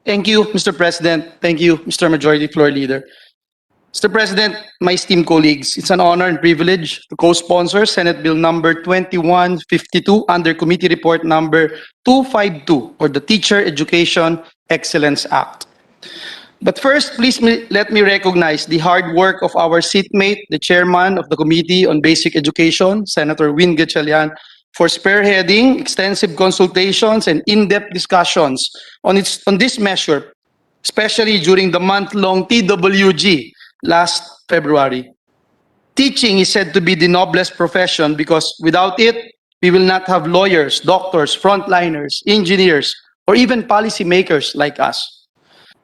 Thank you, Mr. President. Thank you, Mr. Majority Floor Leader. Mr. President, my esteemed colleagues, it's an honor and privilege to co-sponsor Senate Bill number 2152 under Committee Report number 252 or the Teacher Education Excellence Act. But first, please let me recognize the hard work of our seatmate, the chairman of the Committee on Basic Education, Senator Win Gatchalian, for spearheading extensive consultations and in-depth discussions on this measure, especially during the month-long TWG last February. Teaching is said to be the noblest profession because without it, we will not have lawyers, doctors, frontliners, engineers, or even policymakers like us.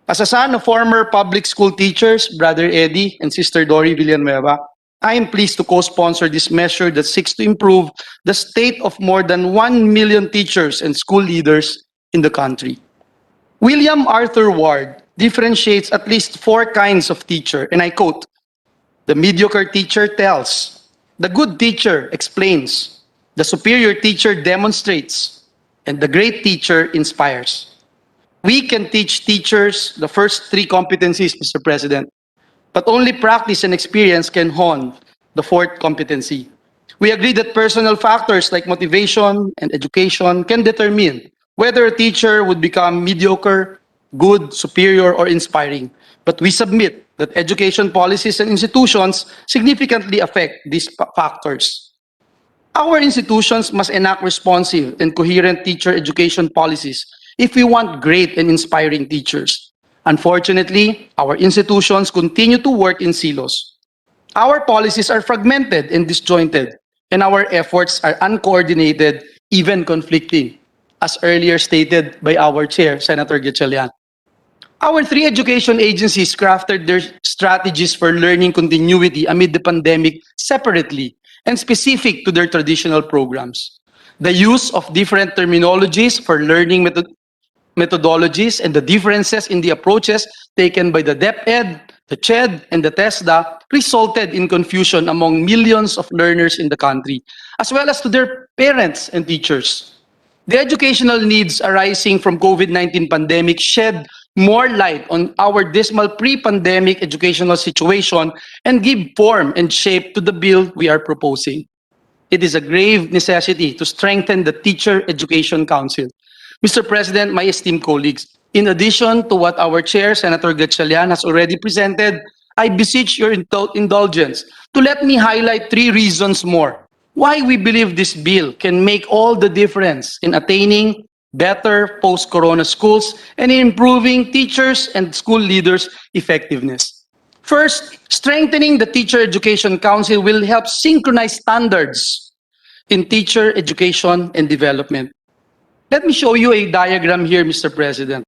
As a son of former public school teachers, Brother Eddie and Sister Dory Villanueva, I am pleased to co-sponsor this measure that seeks to improve the state of more than 1 million teachers and school leaders in the country. William Arthur Ward differentiates at least 4 kinds of teacher, and I quote, "The mediocre teacher tells, the good teacher explains, the superior teacher demonstrates, and the great teacher inspires." We can teach teachers the first 3 competencies, Mr. President, but only practice and experience can hone the 4th competency. We agree that personal factors like motivation and education can determine whether a teacher would become mediocre, good, superior, or inspiring. But we submit that education policies and institutions significantly affect these factors. Our institutions must enact responsive and coherent teacher education policies if we want great and inspiring teachers. Unfortunately, our institutions continue to work in silos. Our policies are fragmented and disjointed, and our efforts are uncoordinated, even conflicting, as earlier stated by our chair, Senator Gatchalian. Our 3 education agencies crafted their strategies for learning continuity amid the pandemic separately and specific to their traditional programs. The use of different terminologies for learning methodologies and the differences in the approaches taken by the DepEd, the CHED, and the TESDA resulted in confusion among millions of learners in the country, as well as to their parents and teachers. The educational needs arising from COVID-19 pandemic shed more light on our dismal pre-pandemic educational situation and give form and shape to the bill we are proposing. It is a grave necessity to strengthen the Teacher Education Council. Mr. President, my esteemed colleagues, in addition to what our chair, Senator Gatchalian, has already presented, I beseech your indulgence to let me highlight 3 reasons more why we believe this bill can make all the difference in attaining better post-corona schools and in improving teachers and school leaders' effectiveness. First, strengthening the Teacher Education Council will help synchronize standards in teacher education and development. Let me show you a diagram here, Mr. President.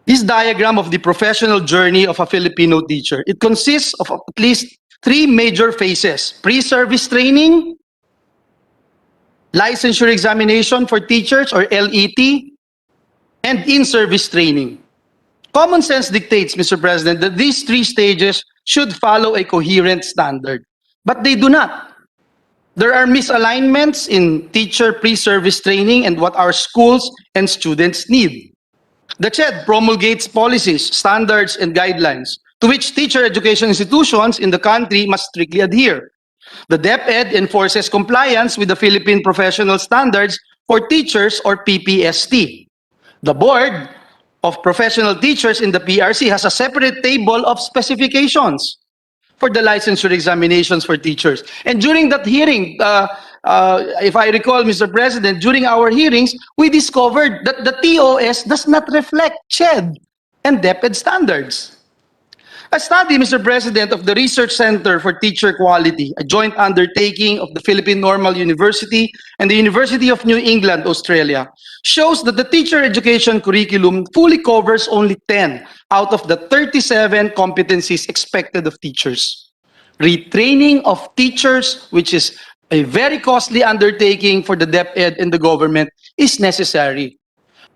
This diagram of the professional journey of a Filipino teacher. It consists of at least 3 major phases: pre-service training, licensure examination for teachers or LET, and in-service training. Common sense dictates, Mr. President, that these 3 stages should follow a coherent standard, but they do not. There are misalignments in teacher pre-service training and what our schools and students need. The CHED promulgates policies, standards, and guidelines to which teacher education institutions in the country must strictly adhere. The DepEd enforces compliance with the Philippine Professional Standards for Teachers or PPST. The Board of Professional Teachers in the PRC has a separate table of specifications for the licensure examinations for teachers. And during that hearing, if I recall, Mr. President, during our hearings, we discovered that the TOS does not reflect CHED and DepEd standards. A study, Mr. President, of the Research Center for Teacher Quality, a joint undertaking of the Philippine Normal University and the University of New England, Australia, shows that the teacher education curriculum fully covers only 10 out of the 37 competencies expected of teachers. Retraining of teachers, which is a very costly undertaking for the DepEd and the government, is necessary.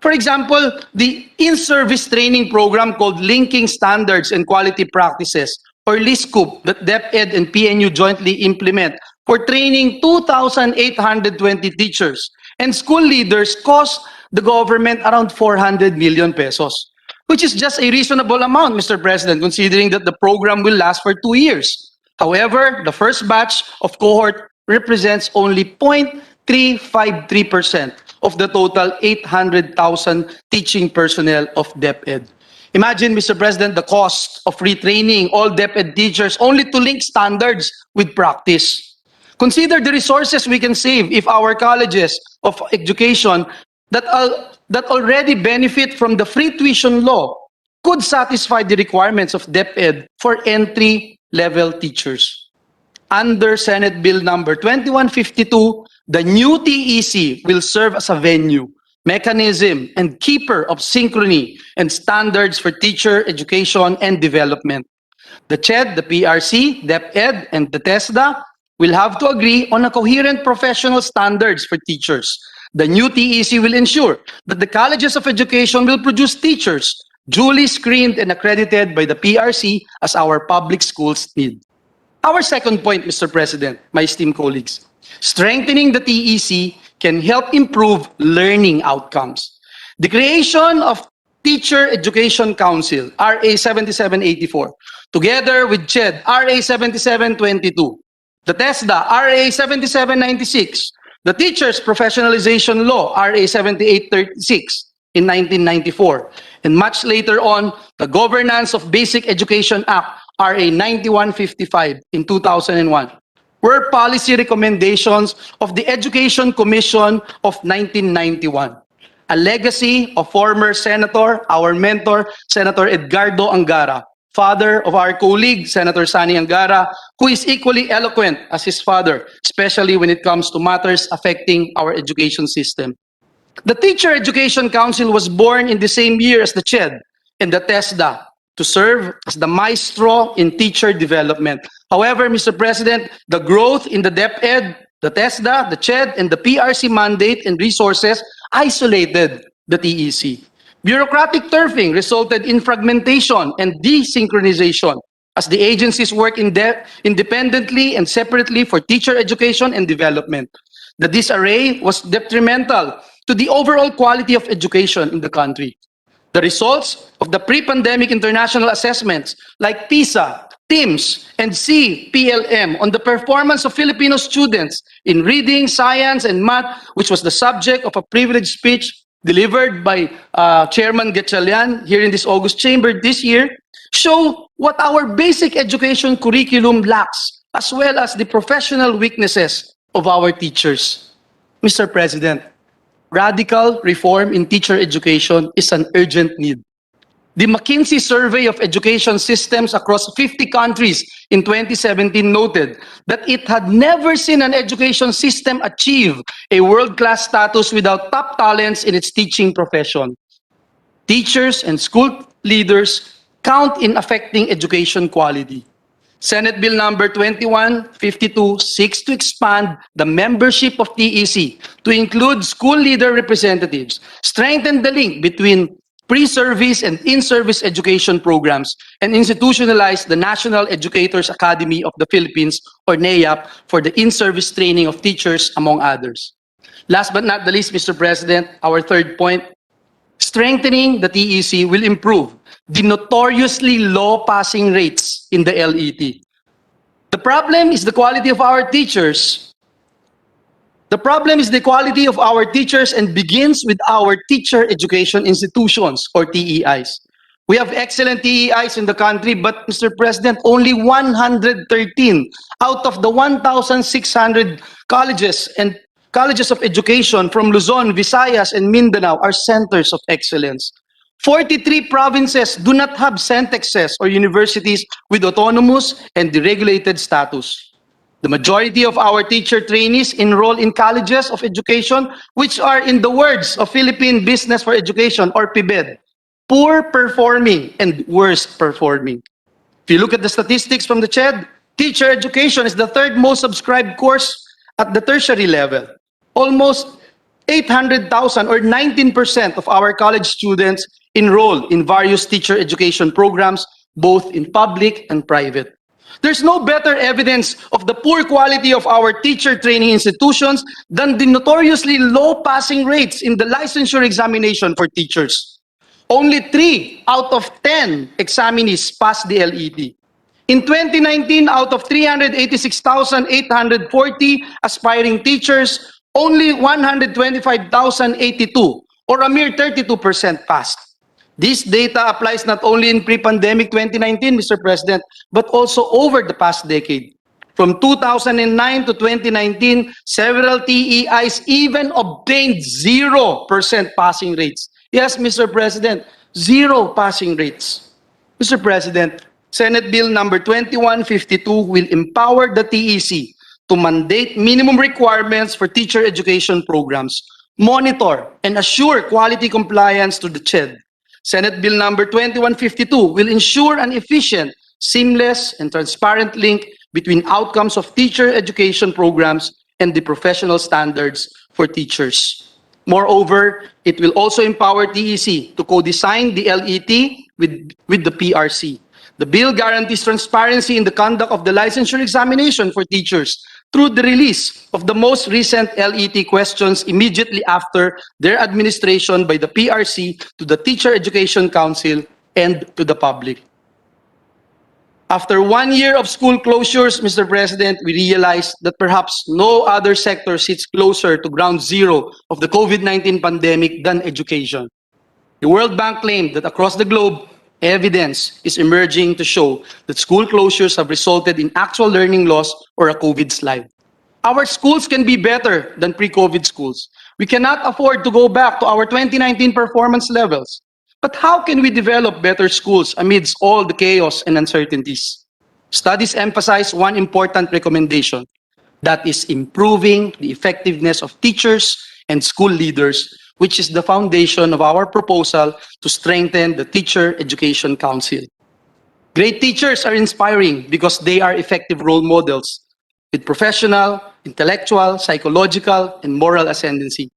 For example, the in-service training program called Linking Standards and Quality Practices, or LISCOOP, that DepEd and PNU jointly implement for training 2,820 teachers and school leaders cost the government around 400 million pesos, which is just a reasonable amount, Mr. President, considering that the program will last for 2 years. However, the first batch of cohort represents only 0.353% of the total 800,000 teaching personnel of DepEd. Imagine, Mr. President, the cost of retraining all DepEd teachers only to link standards with practice. Consider the resources we can save if our colleges of education that already benefit from the free tuition law could satisfy the requirements of DepEd for entry-level teachers. Under Senate Bill number 2152, the new TEC will serve as a venue, mechanism, and keeper of synchrony and standards for teacher education and development. The CHED, the PRC, DepEd, and the TESDA will have to agree on a coherent professional standards for teachers. The new TEC will ensure that the colleges of education will produce teachers duly screened and accredited by the PRC as our public schools need. Our second point, Mr. President, my esteemed colleagues, strengthening the TEC can help improve learning outcomes. The creation of Teacher Education Council, RA 7784, together with CHED, RA 7722, the TESDA, RA 7796, the Teachers Professionalization Law, RA 7836 in 1994, and much later on, the Governance of Basic Education Act, RA 9155 in 2001, were policy recommendations of the Education Commission of 1991, a legacy of former Senator, our mentor, Senator Edgardo Angara, father of our colleague, Senator Sani Angara, who is equally eloquent as his father, especially when it comes to matters affecting our education system. The Teacher Education Council was born in the same year as the CHED and the TESDA to serve as the maestro in teacher development. However, Mr. President, the growth in the DepEd, the TESDA, the CHED, and the PRC mandate and resources isolated the TEC. Bureaucratic turfing resulted in fragmentation and desynchronization as the agencies work independently and separately for teacher education and development. The disarray was detrimental to the overall quality of education in the country. The results of the pre-pandemic international assessments like PISA, TIMSS, and CPLM on the performance of Filipino students in reading, science, and math, which was the subject of a privileged speech delivered by Chairman Gatchalian here in this August chamber this year, show what our basic education curriculum lacks, as well as the professional weaknesses of our teachers. Mr. President, radical reform in teacher education is an urgent need. The McKinsey survey of education systems across 50 countries in 2017 noted that it had never seen an education system achieve a world-class status without top talents in its teaching profession. Teachers and school leaders count in affecting education quality. Senate Bill number 2152 seeks to expand the membership of TEC to include school leader representatives, strengthen the link between pre-service and in-service education programs, and institutionalize the National Educators Academy of the Philippines, or NEAP, for the in-service training of teachers, among others. Last but not the least, Mr. President, our third point, strengthening the TEC will improve the notoriously low passing rates in the LET. The problem is the quality of our teachers. The problem is the quality of our teachers and begins with our teacher education institutions, or TEIs. We have excellent TEIs in the country, but Mr. President, only 113 out of the 1,600 colleges and colleges of education from Luzon, Visayas, and Mindanao are centers of excellence. 43 provinces do not have centexes or universities with autonomous and deregulated status. The majority of our teacher trainees enroll in colleges of education, which are, in the words of Philippine Business for Education, or PBED, poor performing and worst performing. If you look at the statistics from the CHED, teacher education is the third most subscribed course at the tertiary level. Almost 800,000 or 19% of our college students enroll in various teacher education programs, both in public and private. There's no better evidence of the poor quality of our teacher training institutions than the notoriously low passing rates in the licensure examination for teachers. Only 3 out of 10 examinees passed the LET. In 2019, out of 386,840 aspiring teachers, only 125,082, or a mere 32% passed. This data applies not only in pre-pandemic 2019, Mr. President, but also over the past decade. From 2009 to 2019, several TEIs even obtained 0% passing rates. Yes, Mr. President, 0 passing rates. Mr. President, Senate Bill number 2152 will empower the TEC to mandate minimum requirements for teacher education programs, monitor and assure quality compliance to the CHED. Senate Bill number 2152 will ensure an efficient, seamless, and transparent link between outcomes of teacher education programs and the professional standards for teachers. Moreover, it will also empower TEC to co-design the LET with the PRC. The bill guarantees transparency in the conduct of the licensure examination for teachers through the release of the most recent LET questions immediately after their administration by the PRC to the Teacher Education Council and to the public. After 1 year of school closures, Mr. President, we realized that perhaps no other sector sits closer to ground zero of the COVID-19 pandemic than education. The World Bank claimed that across the globe, evidence is emerging to show that school closures have resulted in actual learning loss or a COVID slide. Our schools can be better than pre-COVID schools. We cannot afford to go back to our 2019 performance levels. But how can we develop better schools amidst all the chaos and uncertainties? Studies emphasize one important recommendation, that is improving the effectiveness of teachers and school leaders, which is the foundation of our proposal to strengthen the Teacher Education Council. Great teachers are inspiring because they are effective role models with professional, intellectual, psychological, and moral ascendancy.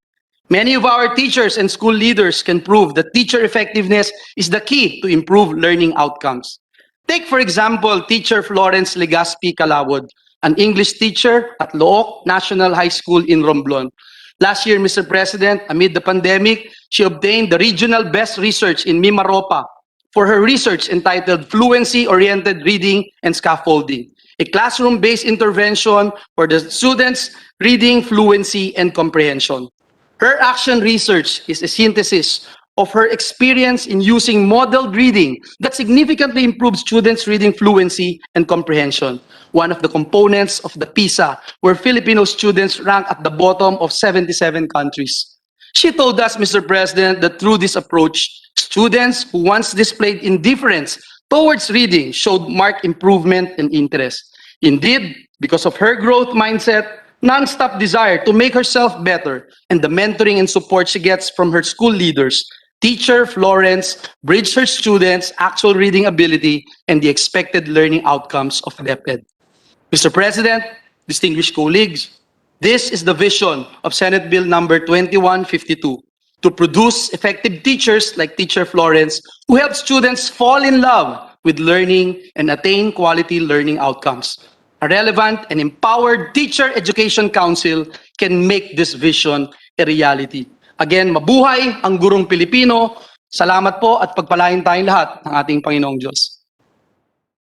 Many of our teachers and school leaders can prove that teacher effectiveness is the key to improve learning outcomes. Take, for example, teacher Florence Legaspi Calawod, an English teacher at Looc National High School in Romblon. Last year, Mr. President, amid the pandemic, she obtained the regional best research in Mimaropa for her research entitled Fluency-Oriented Reading and Scaffolding, a classroom-based intervention for the students' reading fluency and comprehension. Her action research is a synthesis of her experience in using modeled reading that significantly improves students' reading fluency and comprehension, one of the components of the PISA, where Filipino students rank at the bottom of 77 countries. She told us, Mr. President, that through this approach, students who once displayed indifference towards reading showed marked improvement and interest. Indeed, because of her growth mindset, non-stop desire to make herself better, and the mentoring and support she gets from her school leaders, teacher Florence bridged her students' actual reading ability and the expected learning outcomes of DepEd. Mr. President, distinguished colleagues, this is the vision of Senate Bill number 2152, to produce effective teachers like Teacher Florence who help students fall in love with learning and attain quality learning outcomes. A relevant and empowered Teacher Education Council can make this vision a reality. Again, mabuhay ang gurong Pilipino. Salamat po at pagpalain tayong lahat ng ating Panginoong Diyos.